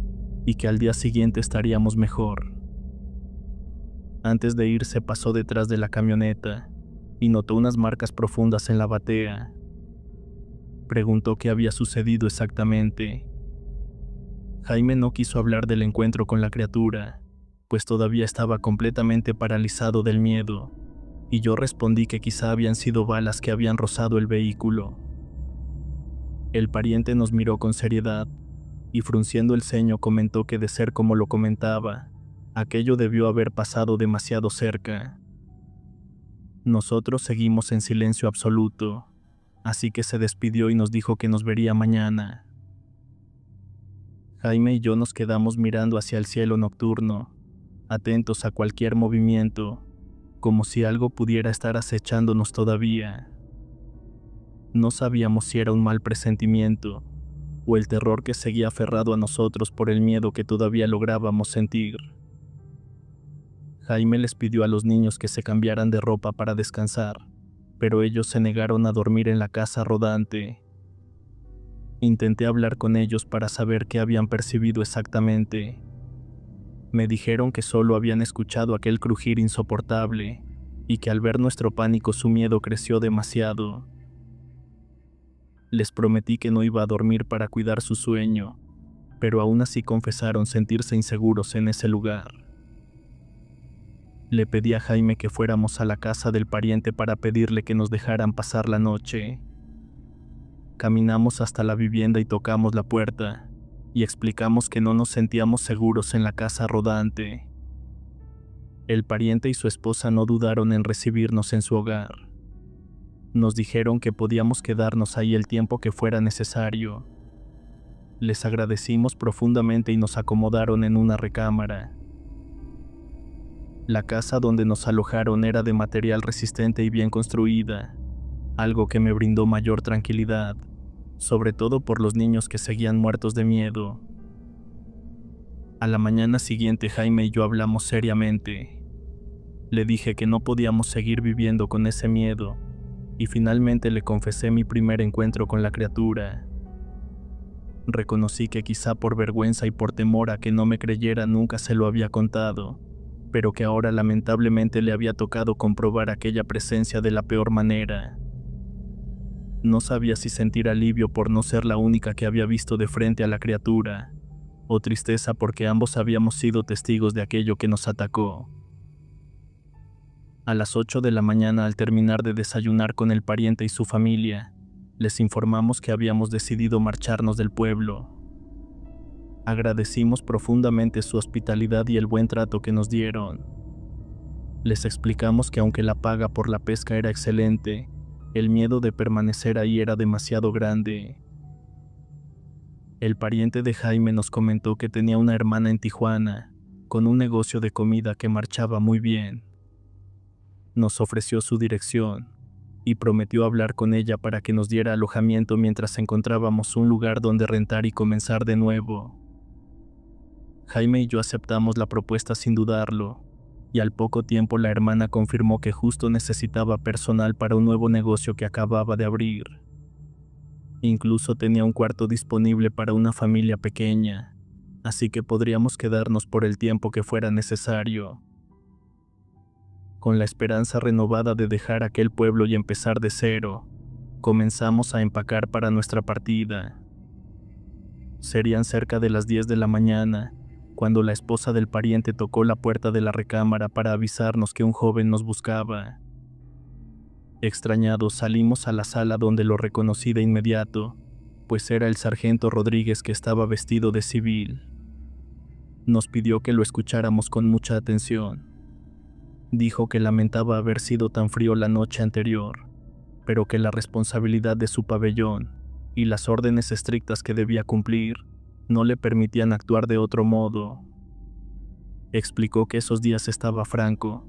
y que al día siguiente estaríamos mejor. Antes de irse pasó detrás de la camioneta y notó unas marcas profundas en la batea. Preguntó qué había sucedido exactamente. Jaime no quiso hablar del encuentro con la criatura, pues todavía estaba completamente paralizado del miedo, y yo respondí que quizá habían sido balas que habían rozado el vehículo. El pariente nos miró con seriedad y, frunciendo el ceño, comentó que, de ser como lo comentaba, aquello debió haber pasado demasiado cerca. Nosotros seguimos en silencio absoluto, así que se despidió y nos dijo que nos vería mañana. Jaime y yo nos quedamos mirando hacia el cielo nocturno, atentos a cualquier movimiento, como si algo pudiera estar acechándonos todavía. No sabíamos si era un mal presentimiento o el terror que seguía aferrado a nosotros por el miedo que todavía lográbamos sentir. Jaime les pidió a los niños que se cambiaran de ropa para descansar, pero ellos se negaron a dormir en la casa rodante. Intenté hablar con ellos para saber qué habían percibido exactamente. Me dijeron que solo habían escuchado aquel crujir insoportable y que al ver nuestro pánico su miedo creció demasiado. Les prometí que no iba a dormir para cuidar su sueño, pero aún así confesaron sentirse inseguros en ese lugar. Le pedí a Jaime que fuéramos a la casa del pariente para pedirle que nos dejaran pasar la noche. Caminamos hasta la vivienda y tocamos la puerta, y explicamos que no nos sentíamos seguros en la casa rodante. El pariente y su esposa no dudaron en recibirnos en su hogar. Nos dijeron que podíamos quedarnos ahí el tiempo que fuera necesario. Les agradecimos profundamente y nos acomodaron en una recámara. La casa donde nos alojaron era de material resistente y bien construida, algo que me brindó mayor tranquilidad, sobre todo por los niños que seguían muertos de miedo. A la mañana siguiente, Jaime y yo hablamos seriamente. Le dije que no podíamos seguir viviendo con ese miedo, y finalmente le confesé mi primer encuentro con la criatura. Reconocí que quizá por vergüenza y por temor a que no me creyera nunca se lo había contado, pero que ahora lamentablemente le había tocado comprobar aquella presencia de la peor manera. No sabía si sentir alivio por no ser la única que había visto de frente a la criatura, o tristeza porque ambos habíamos sido testigos de aquello que nos atacó. A las 8 de la mañana, al terminar de desayunar con el pariente y su familia, les informamos que habíamos decidido marcharnos del pueblo. Agradecimos profundamente su hospitalidad y el buen trato que nos dieron. Les explicamos que aunque la paga por la pesca era excelente, el miedo de permanecer ahí era demasiado grande. El pariente de Jaime nos comentó que tenía una hermana en Tijuana, con un negocio de comida que marchaba muy bien. Nos ofreció su dirección y prometió hablar con ella para que nos diera alojamiento mientras encontrábamos un lugar donde rentar y comenzar de nuevo. Jaime y yo aceptamos la propuesta sin dudarlo, y al poco tiempo la hermana confirmó que justo necesitaba personal para un nuevo negocio que acababa de abrir. Incluso tenía un cuarto disponible para una familia pequeña, así que podríamos quedarnos por el tiempo que fuera necesario. Con la esperanza renovada de dejar aquel pueblo y empezar de cero, comenzamos a empacar para nuestra partida. Serían cerca de las 10 de la mañana, cuando la esposa del pariente tocó la puerta de la recámara para avisarnos que un joven nos buscaba. Extrañados, salimos a la sala, donde lo reconocí de inmediato, pues era el sargento Rodríguez, que estaba vestido de civil. Nos pidió que lo escucháramos con mucha atención. Dijo que lamentaba haber sido tan frío la noche anterior, pero que la responsabilidad de su pabellón y las órdenes estrictas que debía cumplir no le permitían actuar de otro modo. Explicó que esos días estaba franco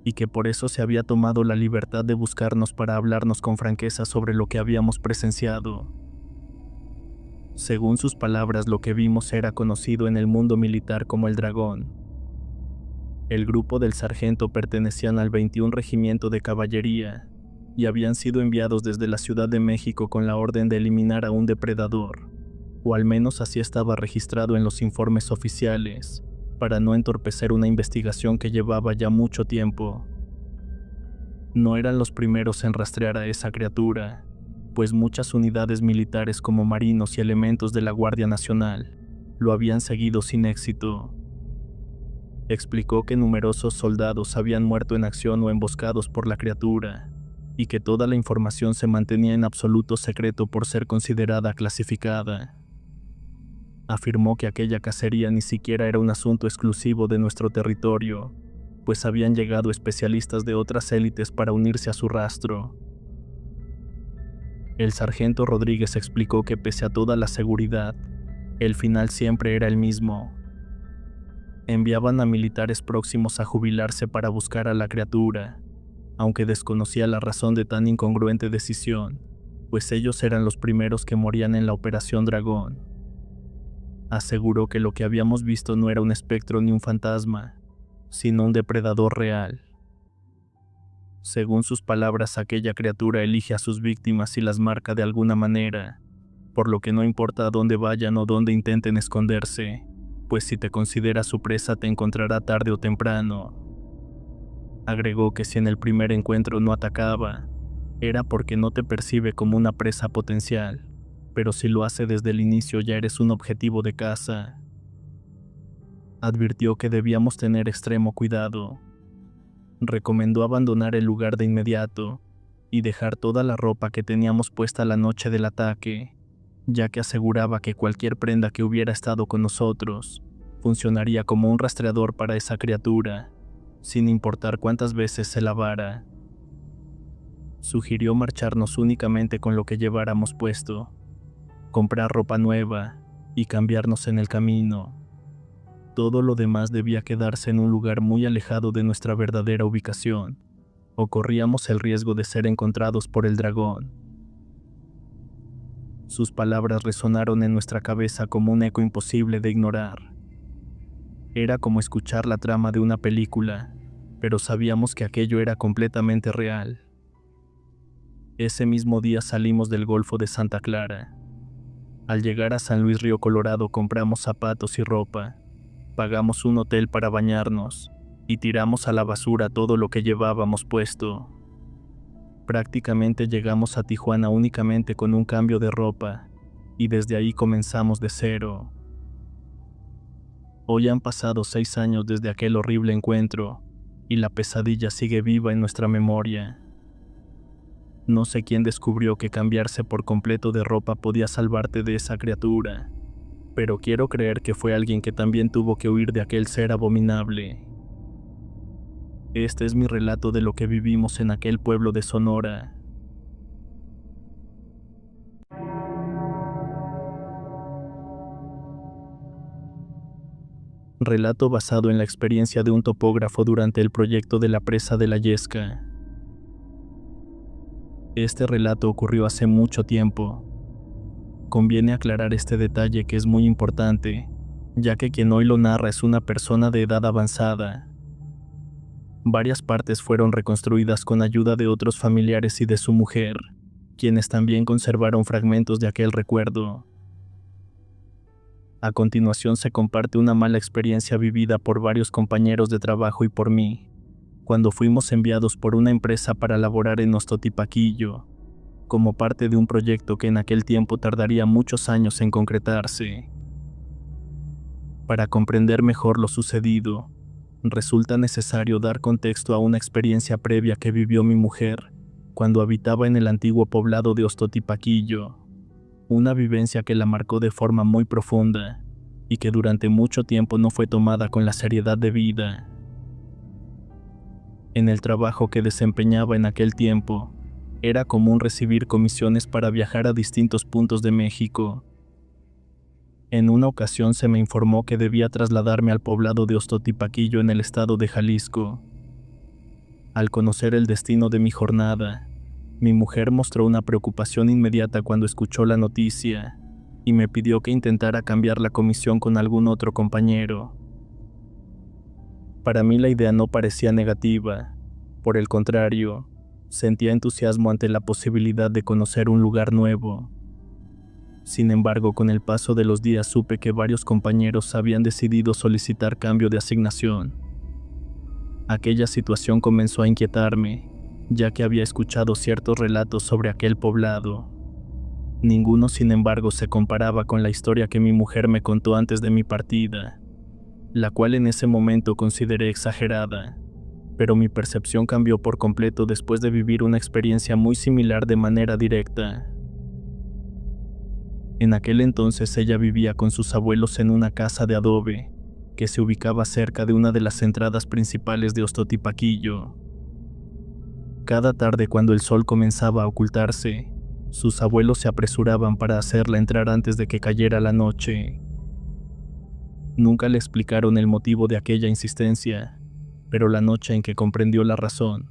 y que por eso se había tomado la libertad de buscarnos para hablarnos con franqueza sobre lo que habíamos presenciado. Según sus palabras, lo que vimos era conocido en el mundo militar como el Dragón. El grupo del sargento pertenecían al 21 Regimiento de Caballería y habían sido enviados desde la Ciudad de México con la orden de eliminar a un depredador, o al menos así estaba registrado en los informes oficiales, para no entorpecer una investigación que llevaba ya mucho tiempo. No eran los primeros en rastrear a esa criatura, pues muchas unidades militares como marinos y elementos de la Guardia Nacional lo habían seguido sin éxito. Explicó que numerosos soldados habían muerto en acción o emboscados por la criatura, y que toda la información se mantenía en absoluto secreto por ser considerada clasificada. Afirmó que aquella cacería ni siquiera era un asunto exclusivo de nuestro territorio, pues habían llegado especialistas de otras élites para unirse a su rastro. El sargento Rodríguez explicó que pese a toda la seguridad, el final siempre era el mismo. Enviaban a militares próximos a jubilarse para buscar a la criatura, aunque desconocía la razón de tan incongruente decisión, pues ellos eran los primeros que morían en la Operación Dragón. Aseguró que lo que habíamos visto no era un espectro ni un fantasma, sino un depredador real. Según sus palabras, aquella criatura elige a sus víctimas y las marca de alguna manera, por lo que no importa a dónde vayan o dónde intenten esconderse, pues si te considera su presa te encontrará tarde o temprano. Agregó que si en el primer encuentro no atacaba, era porque no te percibe como una presa potencial, pero si lo hace desde el inicio ya eres un objetivo de caza. Advirtió que debíamos tener extremo cuidado. Recomendó abandonar el lugar de inmediato y dejar toda la ropa que teníamos puesta la noche del ataque, ya que aseguraba que cualquier prenda que hubiera estado con nosotros funcionaría como un rastreador para esa criatura, sin importar cuántas veces se lavara. Sugirió marcharnos únicamente con lo que lleváramos puesto, comprar ropa nueva y cambiarnos en el camino. Todo lo demás debía quedarse en un lugar muy alejado de nuestra verdadera ubicación, o corríamos el riesgo de ser encontrados por el dragón. Sus palabras resonaron en nuestra cabeza como un eco imposible de ignorar. Era como escuchar la trama de una película, pero sabíamos que aquello era completamente real. Ese mismo día salimos del Golfo de Santa Clara. Al llegar a San Luis Río Colorado compramos zapatos y ropa, pagamos un hotel para bañarnos y tiramos a la basura todo lo que llevábamos puesto. Prácticamente llegamos a Tijuana únicamente con un cambio de ropa y desde ahí comenzamos de cero. Hoy han pasado 6 años desde aquel horrible encuentro y la pesadilla sigue viva en nuestra memoria. No sé quién descubrió que cambiarse por completo de ropa podía salvarte de esa criatura, pero quiero creer que fue alguien que también tuvo que huir de aquel ser abominable. Este es mi relato de lo que vivimos en aquel pueblo de Sonora. Relato basado en la experiencia de un topógrafo durante el proyecto de la presa de la Yesca. Este relato ocurrió hace mucho tiempo. Conviene aclarar este detalle que es muy importante, ya que quien hoy lo narra es una persona de edad avanzada. Varias partes fueron reconstruidas con ayuda de otros familiares y de su mujer, quienes también conservaron fragmentos de aquel recuerdo. A continuación se comparte una mala experiencia vivida por varios compañeros de trabajo y por mí, cuando fuimos enviados por una empresa para laborar en Ostotipaquillo, como parte de un proyecto que en aquel tiempo tardaría muchos años en concretarse. Para comprender mejor lo sucedido, resulta necesario dar contexto a una experiencia previa que vivió mi mujer cuando habitaba en el antiguo poblado de Ostotipaquillo, una vivencia que la marcó de forma muy profunda y que durante mucho tiempo no fue tomada con la seriedad debida. En el trabajo que desempeñaba en aquel tiempo, era común recibir comisiones para viajar a distintos puntos de México. En una ocasión se me informó que debía trasladarme al poblado de Ostotipaquillo en el estado de Jalisco. Al conocer el destino de mi jornada, mi mujer mostró una preocupación inmediata cuando escuchó la noticia y me pidió que intentara cambiar la comisión con algún otro compañero. Para mí la idea no parecía negativa, por el contrario, sentía entusiasmo ante la posibilidad de conocer un lugar nuevo. Sin embargo, con el paso de los días supe que varios compañeros habían decidido solicitar cambio de asignación. Aquella situación comenzó a inquietarme, ya que había escuchado ciertos relatos sobre aquel poblado. Ninguno, sin embargo, se comparaba con la historia que mi mujer me contó antes de mi partida, la cual en ese momento consideré exagerada, pero mi percepción cambió por completo después de vivir una experiencia muy similar de manera directa. En aquel entonces ella vivía con sus abuelos en una casa de adobe, que se ubicaba cerca de una de las entradas principales de Ostotipaquillo. Cada tarde, cuando el sol comenzaba a ocultarse, sus abuelos se apresuraban para hacerla entrar antes de que cayera la noche. Nunca le explicaron el motivo de aquella insistencia, pero la noche en que comprendió la razón,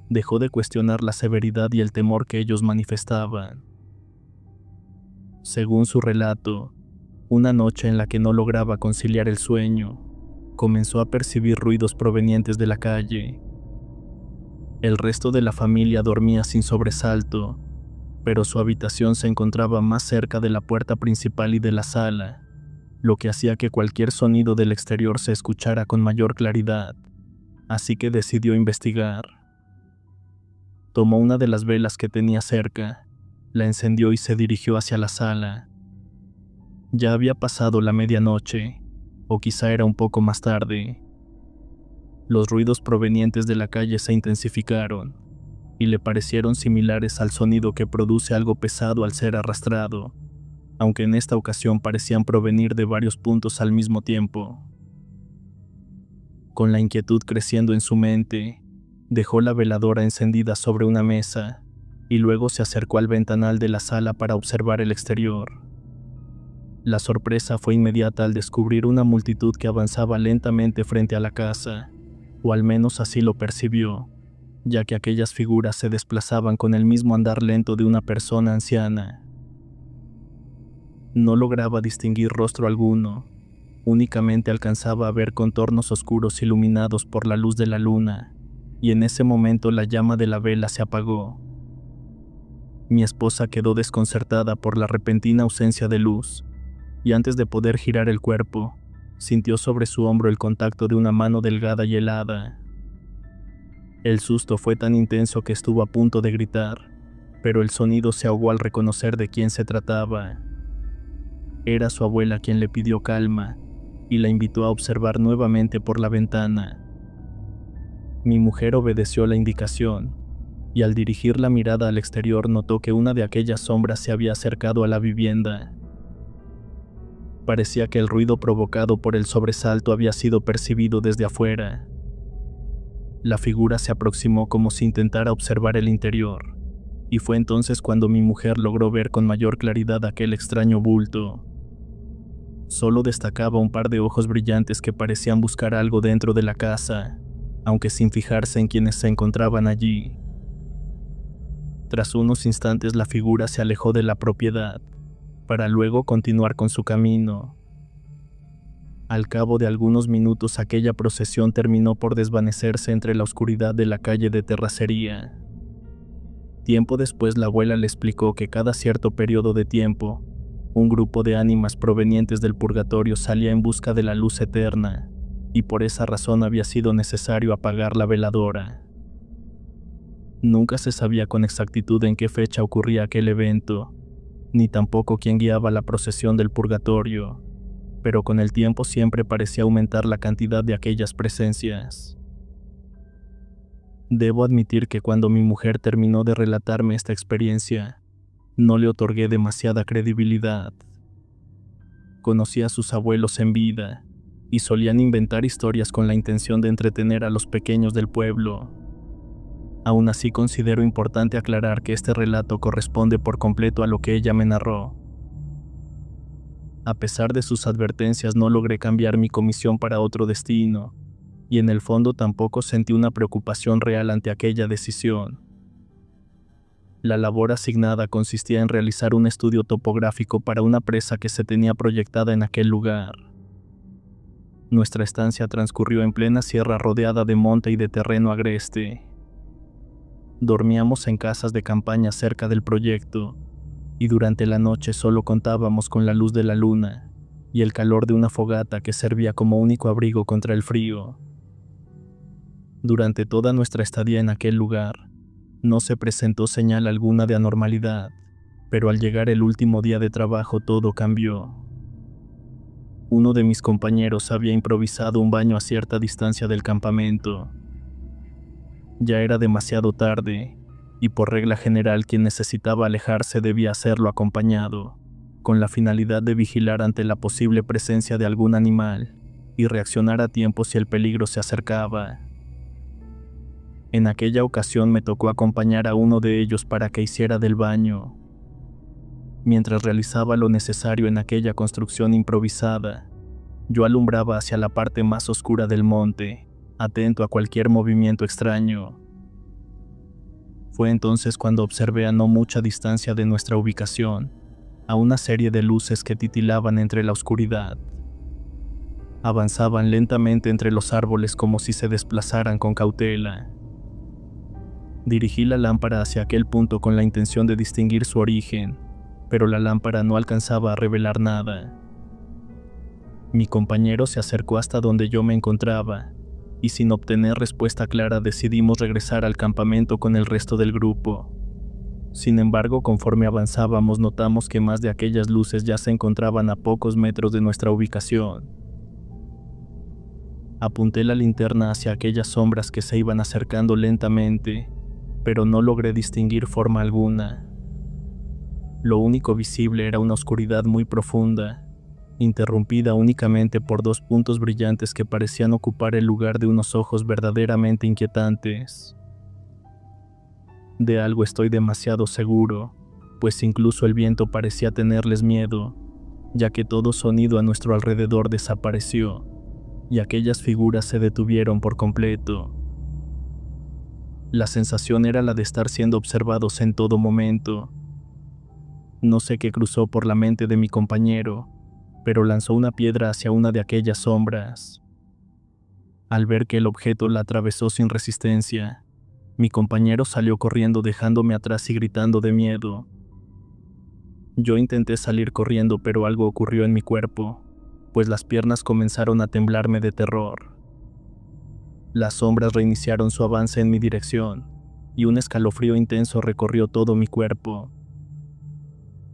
dejó de cuestionar la severidad y el temor que ellos manifestaban. Según su relato, una noche en la que no lograba conciliar el sueño, comenzó a percibir ruidos provenientes de la calle. El resto de la familia dormía sin sobresalto, pero su habitación se encontraba más cerca de la puerta principal y de la sala, lo que hacía que cualquier sonido del exterior se escuchara con mayor claridad, así que decidió investigar. Tomó una de las velas que tenía cerca, la encendió y se dirigió hacia la sala. Ya había pasado la medianoche, o quizá era un poco más tarde. Los ruidos provenientes de la calle se intensificaron, y le parecieron similares al sonido que produce algo pesado al ser arrastrado, aunque en esta ocasión parecían provenir de varios puntos al mismo tiempo. Con la inquietud creciendo en su mente, dejó la veladora encendida sobre una mesa y luego se acercó al ventanal de la sala para observar el exterior. La sorpresa fue inmediata al descubrir una multitud que avanzaba lentamente frente a la casa, o al menos así lo percibió, ya que aquellas figuras se desplazaban con el mismo andar lento de una persona anciana. No lograba distinguir rostro alguno, únicamente alcanzaba a ver contornos oscuros iluminados por la luz de la luna, y en ese momento la llama de la vela se apagó. Mi esposa quedó desconcertada por la repentina ausencia de luz, y antes de poder girar el cuerpo, sintió sobre su hombro el contacto de una mano delgada y helada. El susto fue tan intenso que estuvo a punto de gritar, pero el sonido se ahogó al reconocer de quién se trataba. Era su abuela quien le pidió calma y la invitó a observar nuevamente por la ventana. Mi mujer obedeció la indicación, y al dirigir la mirada al exterior notó que una de aquellas sombras se había acercado a la vivienda. Parecía que el ruido provocado por el sobresalto había sido percibido desde afuera. La figura se aproximó como si intentara observar el interior, y fue entonces cuando mi mujer logró ver con mayor claridad aquel extraño bulto. Solo destacaba un par de ojos brillantes que parecían buscar algo dentro de la casa, aunque sin fijarse en quienes se encontraban allí. Tras unos instantes la figura se alejó de la propiedad, para luego continuar con su camino. Al cabo de algunos minutos aquella procesión terminó por desvanecerse entre la oscuridad de la calle de terracería. Tiempo después la abuela le explicó que cada cierto periodo de tiempo, un grupo de ánimas provenientes del purgatorio salía en busca de la luz eterna, y por esa razón había sido necesario apagar la veladora. Nunca se sabía con exactitud en qué fecha ocurría aquel evento, ni tampoco quién guiaba la procesión del purgatorio, pero con el tiempo siempre parecía aumentar la cantidad de aquellas presencias. Debo admitir que cuando mi mujer terminó de relatarme esta experiencia, no le otorgué demasiada credibilidad. Conocí a sus abuelos en vida, y solían inventar historias con la intención de entretener a los pequeños del pueblo. Aún así considero importante aclarar que este relato corresponde por completo a lo que ella me narró. A pesar de sus advertencias no logré cambiar mi comisión para otro destino, y en el fondo tampoco sentí una preocupación real ante aquella decisión. La labor asignada consistía en realizar un estudio topográfico para una presa que se tenía proyectada en aquel lugar. Nuestra estancia transcurrió en plena sierra rodeada de monte y de terreno agreste. Dormíamos en casas de campaña cerca del proyecto, y durante la noche solo contábamos con la luz de la luna y el calor de una fogata que servía como único abrigo contra el frío. Durante toda nuestra estadía en aquel lugar, no se presentó señal alguna de anormalidad, pero al llegar el último día de trabajo todo cambió. Uno de mis compañeros había improvisado un baño a cierta distancia del campamento. Ya era demasiado tarde, y por regla general quien necesitaba alejarse debía hacerlo acompañado, con la finalidad de vigilar ante la posible presencia de algún animal y reaccionar a tiempo si el peligro se acercaba. En aquella ocasión me tocó acompañar a uno de ellos para que hiciera del baño. Mientras realizaba lo necesario en aquella construcción improvisada, yo alumbraba hacia la parte más oscura del monte, atento a cualquier movimiento extraño. Fue entonces cuando observé a no mucha distancia de nuestra ubicación a una serie de luces que titilaban entre la oscuridad. Avanzaban lentamente entre los árboles como si se desplazaran con cautela. Dirigí la lámpara hacia aquel punto con la intención de distinguir su origen, pero la lámpara no alcanzaba a revelar nada. Mi compañero se acercó hasta donde yo me encontraba, y sin obtener respuesta clara decidimos regresar al campamento con el resto del grupo. Sin embargo, conforme avanzábamos notamos que más de aquellas luces ya se encontraban a pocos metros de nuestra ubicación. Apunté la linterna hacia aquellas sombras que se iban acercando lentamente, pero no logré distinguir forma alguna. Lo único visible era una oscuridad muy profunda, interrumpida únicamente por dos puntos brillantes que parecían ocupar el lugar de unos ojos verdaderamente inquietantes. De algo estoy demasiado seguro, pues incluso el viento parecía tenerles miedo, ya que todo sonido a nuestro alrededor desapareció, y aquellas figuras se detuvieron por completo. La sensación era la de estar siendo observados en todo momento. No sé qué cruzó por la mente de mi compañero, pero lanzó una piedra hacia una de aquellas sombras. Al ver que el objeto la atravesó sin resistencia, mi compañero salió corriendo dejándome atrás y gritando de miedo. Yo intenté salir corriendo, pero algo ocurrió en mi cuerpo, pues las piernas comenzaron a temblarme de terror. Las sombras reiniciaron su avance en mi dirección, y un escalofrío intenso recorrió todo mi cuerpo.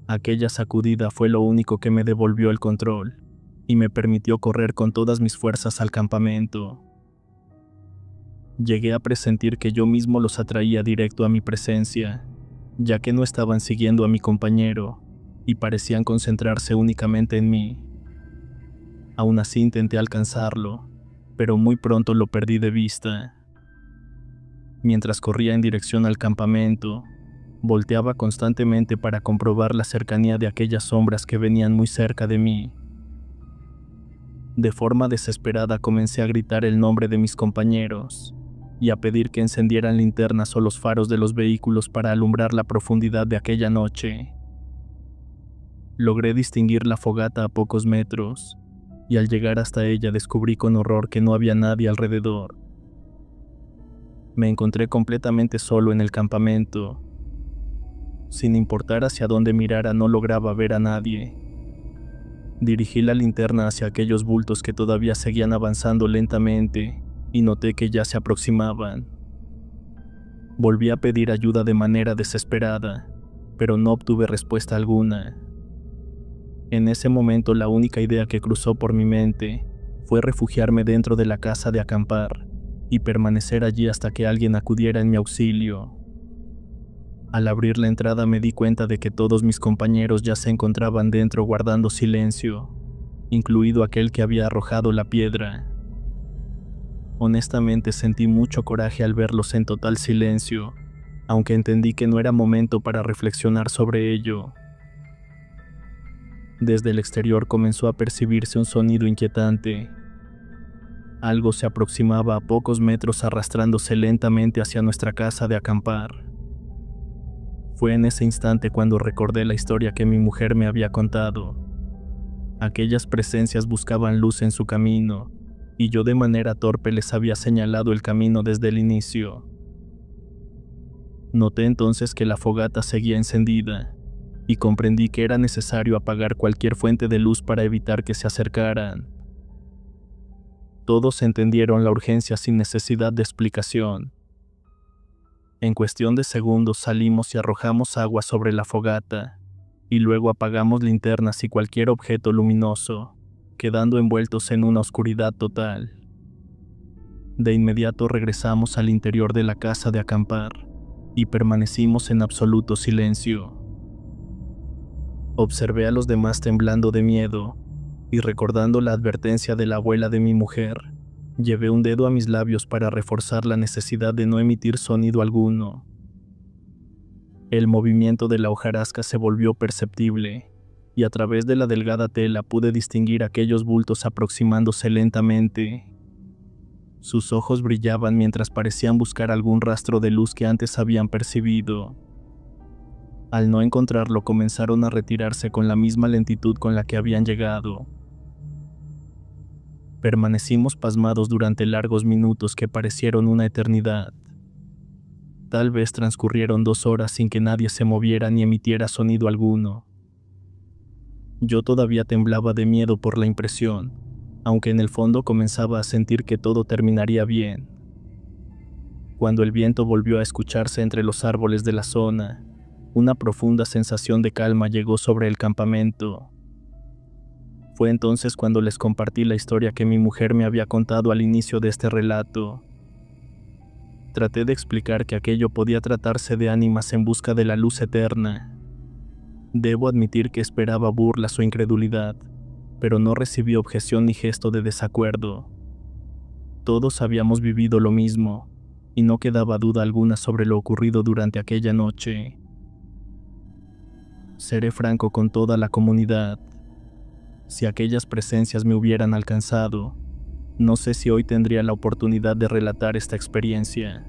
Aquella sacudida fue lo único que me devolvió el control, y me permitió correr con todas mis fuerzas al campamento. Llegué a presentir que yo mismo los atraía directo a mi presencia, ya que no estaban siguiendo a mi compañero, y parecían concentrarse únicamente en mí. Aún así intenté alcanzarlo, pero muy pronto lo perdí de vista. Mientras corría en dirección al campamento, volteaba constantemente para comprobar la cercanía de aquellas sombras que venían muy cerca de mí. De forma desesperada comencé a gritar el nombre de mis compañeros y a pedir que encendieran linternas o los faros de los vehículos para alumbrar la profundidad de aquella noche. Logré distinguir la fogata a pocos metros, y al llegar hasta ella descubrí con horror que no había nadie alrededor. Me encontré completamente solo en el campamento. Sin importar hacia dónde mirara, no lograba ver a nadie. Dirigí la linterna hacia aquellos bultos que todavía seguían avanzando lentamente, y noté que ya se aproximaban. Volví a pedir ayuda de manera desesperada, pero no obtuve respuesta alguna. En ese momento la única idea que cruzó por mi mente fue refugiarme dentro de la casa de acampar y permanecer allí hasta que alguien acudiera en mi auxilio. Al abrir la entrada me di cuenta de que todos mis compañeros ya se encontraban dentro guardando silencio, incluido aquel que había arrojado la piedra. Honestamente sentí mucho coraje al verlos en total silencio, aunque entendí que no era momento para reflexionar sobre ello. Desde el exterior comenzó a percibirse un sonido inquietante. Algo se aproximaba a pocos metros arrastrándose lentamente hacia nuestra casa de acampar. Fue en ese instante cuando recordé la historia que mi mujer me había contado. Aquellas presencias buscaban luz en su camino, y yo de manera torpe les había señalado el camino desde el inicio. Noté entonces que la fogata seguía encendida, y comprendí que era necesario apagar cualquier fuente de luz para evitar que se acercaran. Todos entendieron la urgencia sin necesidad de explicación. En cuestión de segundos salimos y arrojamos agua sobre la fogata, y luego apagamos linternas y cualquier objeto luminoso, quedando envueltos en una oscuridad total. De inmediato regresamos al interior de la casa de acampar, y permanecimos en absoluto silencio. Observé a los demás temblando de miedo, y recordando la advertencia de la abuela de mi mujer, llevé un dedo a mis labios para reforzar la necesidad de no emitir sonido alguno. El movimiento de la hojarasca se volvió perceptible, y a través de la delgada tela pude distinguir aquellos bultos aproximándose lentamente. Sus ojos brillaban mientras parecían buscar algún rastro de luz que antes habían percibido. Al no encontrarlo, comenzaron a retirarse con la misma lentitud con la que habían llegado. Permanecimos pasmados durante largos minutos que parecieron una eternidad. Tal vez transcurrieron 2 horas sin que nadie se moviera ni emitiera sonido alguno. Yo todavía temblaba de miedo por la impresión, aunque en el fondo comenzaba a sentir que todo terminaría bien. Cuando el viento volvió a escucharse entre los árboles de la zona, una profunda sensación de calma llegó sobre el campamento. Fue entonces cuando les compartí la historia que mi mujer me había contado al inicio de este relato. Traté de explicar que aquello podía tratarse de ánimas en busca de la luz eterna. Debo admitir que esperaba burlas o incredulidad, pero no recibí objeción ni gesto de desacuerdo. Todos habíamos vivido lo mismo, y no quedaba duda alguna sobre lo ocurrido durante aquella noche. Seré franco con toda la comunidad. Si aquellas presencias me hubieran alcanzado, no sé si hoy tendría la oportunidad de relatar esta experiencia.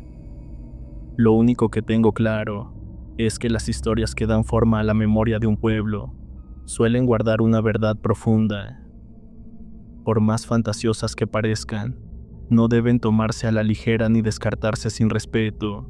Lo único que tengo claro es que las historias que dan forma a la memoria de un pueblo suelen guardar una verdad profunda. Por más fantasiosas que parezcan, no deben tomarse a la ligera ni descartarse sin respeto.